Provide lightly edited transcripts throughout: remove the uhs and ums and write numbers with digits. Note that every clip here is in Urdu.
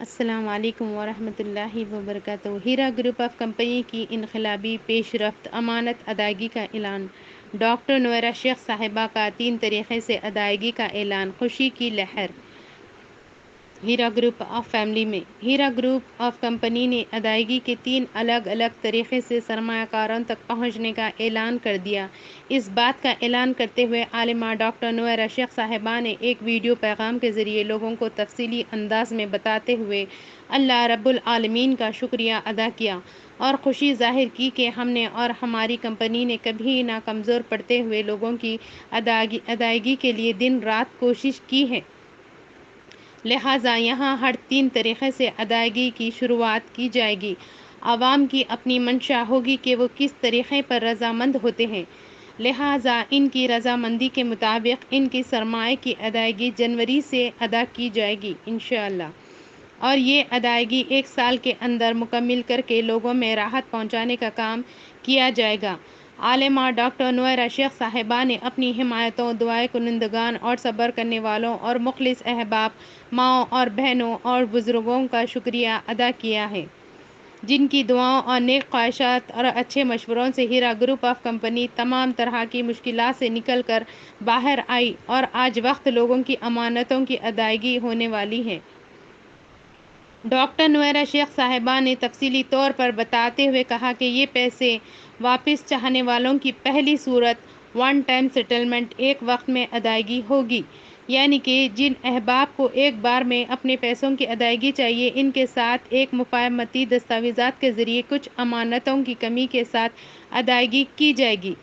السلام علیکم ورحمۃ اللہ وبرکاتہ۔ ہیرا گروپ آف کمپنی کی انقلابی پیش رفت امانت ادائیگی کا اعلان۔ ڈاکٹر نویرہ شیخ صاحبہ کا 3 طریقے سے ادائیگی کا اعلان، خوشی کی لہر۔ ہیرا گروپ آف فیملی میں ہیرا گروپ آف کمپنی نے ادائیگی کے 3 الگ الگ طریقے سے سرمایہ کاروں تک پہنچنے کا اعلان کر دیا۔ اس بات کا اعلان کرتے ہوئے عالمہ ڈاکٹر نویرہ شیخ صاحبہ نے ایک ویڈیو پیغام کے ذریعے لوگوں کو تفصیلی انداز میں بتاتے ہوئے اللہ رب العالمین کا شکریہ ادا کیا اور خوشی ظاہر کی کہ ہم نے اور ہماری کمپنی نے کبھی نہ کمزور پڑتے ہوئے لوگوں کی ادائیگی کے لیے دن رات کوشش کی ہے، لہٰذا یہاں ہر 3 طریقے سے ادائیگی کی شروعات کی جائے گی۔ عوام کی اپنی منشا ہوگی کہ وہ کس طریقے پر رضامند ہوتے ہیں، لہٰذا ان کی رضامندی کے مطابق ان کی سرمایہ کی ادائیگی جنوری سے ادا کی جائے گی انشاءاللہ، اور یہ ادائیگی 1 سال کے اندر مکمل کر کے لوگوں میں راحت پہنچانے کا کام کیا جائے گا۔ عالمہ ڈاکٹر نویرہ شیخ صاحبہ نے اپنی حمایتوں، دعائیں کنندگان اور صبر کرنے والوں اور مخلص احباب، ماؤں اور بہنوں اور بزرگوں کا شکریہ ادا کیا ہے، جن کی دعاؤں اور نیک خواہشات اور اچھے مشوروں سے ہیرا گروپ آف کمپنی تمام طرح کی مشکلات سے نکل کر باہر آئی اور آج وقت لوگوں کی امانتوں کی ادائیگی ہونے والی ہے۔ ڈاکٹر نویرہ شیخ صاحبہ نے تفصیلی طور پر بتاتے ہوئے کہا کہ یہ پیسے واپس چاہنے والوں کی پہلی صورت ون ٹائم سیٹلمنٹ، ایک وقت میں ادائیگی ہوگی، یعنی کہ جن احباب کو ایک بار میں اپنے پیسوں کی ادائیگی چاہیے، ان کے ساتھ ایک مفاہمتی دستاویزات کے ذریعے کچھ امانتوں کی کمی کے ساتھ ادائیگی کی جائے گی۔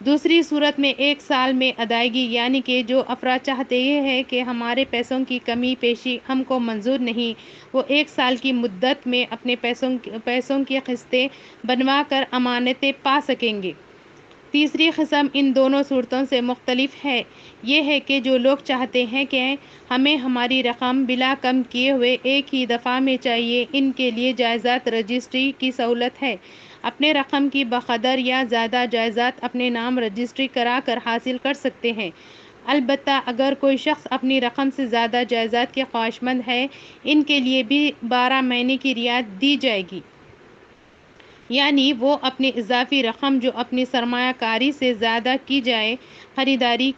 دوسری صورت میں 1 سال میں ادائیگی، یعنی کہ جو افراد چاہتے ہیں کہ ہمارے پیسوں کی کمی پیشی ہم کو منظور نہیں، وہ 1 سال کی مدت میں اپنے پیسوں کی قسطیں بنوا کر امانتیں پا سکیں گے۔ تیسری قسم ان دونوں صورتوں سے مختلف ہے، یہ ہے کہ جو لوگ چاہتے ہیں کہ ہمیں ہماری رقم بلا کم کیے ہوئے ایک ہی دفعہ میں چاہیے، ان کے لیے جائیداد رجسٹری کی سہولت ہے۔ اپنے رقم کی بقدر یا زیادہ جائیداد اپنے نام رجسٹری کرا کر حاصل کر سکتے ہیں، البتہ اگر کوئی شخص اپنی رقم سے زیادہ جائیداد کے خواہشمند ہے، ان کے لیے بھی 12 مہینے کی رعایت دی جائے گی، یعنی وہ اپنی اضافی رقم جو اپنی سرمایہ کاری سے زیادہ کی جائے خریداری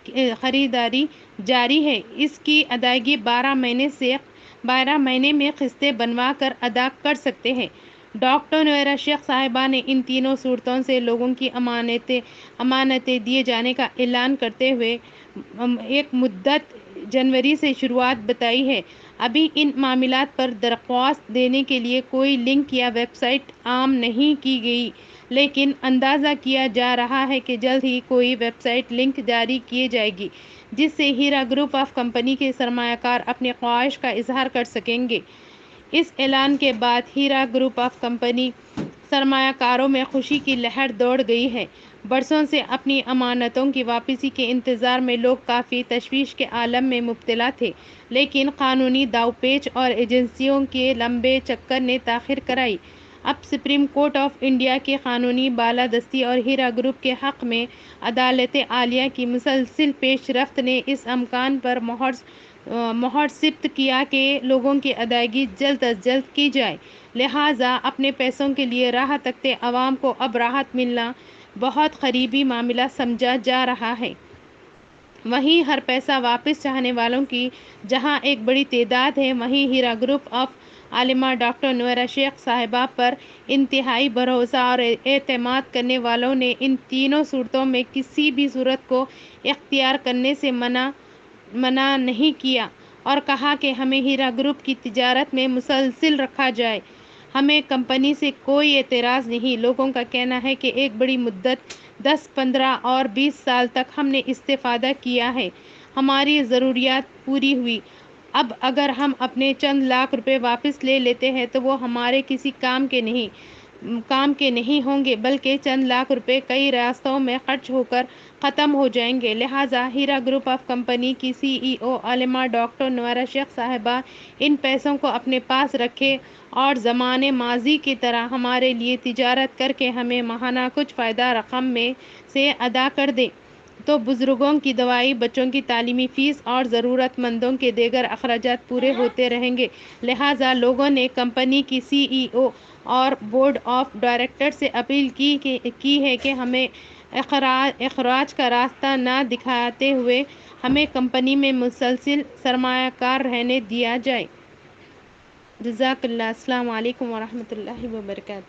جاری ہے، اس کی ادائیگی 12 مہینے میں قسطیں بنوا کر ادا کر سکتے ہیں۔ ڈاکٹر نویرہ شیخ صاحبہ نے ان تینوں صورتوں سے لوگوں کی امانتیں دیے جانے کا اعلان کرتے ہوئے ایک مدت جنوری سے شروعات بتائی ہے۔ ابھی ان معاملات پر درخواست دینے کے لیے کوئی لنک یا ویب سائٹ عام نہیں کی گئی، لیکن اندازہ کیا جا رہا ہے کہ جلد ہی کوئی ویب سائٹ لنک جاری کی جائے گی، جس سے ہیرا گروپ آف کمپنی کے سرمایہ کار اپنی خواہش کا اظہار کر سکیں گے۔ اس اعلان کے بعد ہیرا گروپ آف کمپنی سرمایہ کاروں میں خوشی کی لہر دوڑ گئی ہے۔ برسوں سے اپنی امانتوں کی واپسی کے انتظار میں لوگ کافی تشویش کے عالم میں مبتلا تھے، لیکن قانونی داؤ پیچ اور ایجنسیوں کے لمبے چکر نے تاخیر کرائی۔ اب سپریم کورٹ آف انڈیا کی قانونی بالادستی اور ہیرا گروپ کے حق میں عدالت عالیہ کی مسلسل پیش رفت نے اس امکان پر مہر ثبت کیا کہ لوگوں کی ادائیگی جلد از جلد کی جائے، لہٰذا اپنے پیسوں کے لیے راہ تکتے عوام کو اب راحت ملنا بہت قریبی معاملہ سمجھا جا رہا ہے۔ وہیں ہر پیسہ واپس چاہنے والوں کی جہاں ایک بڑی تعداد ہے، وہیں ہیرا گروپ آف عالمہ ڈاکٹر نویرہ شیخ صاحبہ پر انتہائی بھروسہ اور اعتماد کرنے والوں نے ان تینوں صورتوں میں کسی بھی صورت کو اختیار کرنے سے منع نہیں کیا اور کہا کہ ہمیں ہیرا گروپ کی تجارت میں مسلسل رکھا جائے، ہمیں کمپنی سے کوئی اعتراض نہیں۔ لوگوں کا کہنا ہے کہ ایک بڑی مدت 10، 15 اور 20 سال تک ہم نے استفادہ کیا ہے، ہماری ضروریات پوری ہوئی، اب اگر ہم اپنے چند لاکھ روپے واپس لے لیتے ہیں تو وہ ہمارے کسی کام کے نہیں ہوں گے، بلکہ چند لاکھ روپے کئی راستوں میں خرچ ہو کر ختم ہو جائیں گے، لہٰذا ہیرا گروپ آف کمپنی کی CEO عالمہ ڈاکٹر نویرہ شیخ صاحبہ ان پیسوں کو اپنے پاس رکھے اور زمانے ماضی کی طرح ہمارے لیے تجارت کر کے ہمیں ماہانہ کچھ فائدہ رقم میں سے ادا کر دیں۔ تو بزرگوں کی دوائی، بچوں کی تعلیمی فیس اور ضرورت مندوں کے دیگر اخراجات پورے ہوتے رہیں گے۔ لہٰذا لوگوں نے کمپنی کی سی ای او اور بورڈ آف ڈائریکٹر سے اپیل کی ہے کہ ہمیں اخراج کا راستہ نہ دکھاتے ہوئے ہمیں کمپنی میں مسلسل سرمایہ کار رہنے دیا جائے۔ جزاک اللہ۔ السلام علیکم ورحمۃ اللہ وبرکاتہ۔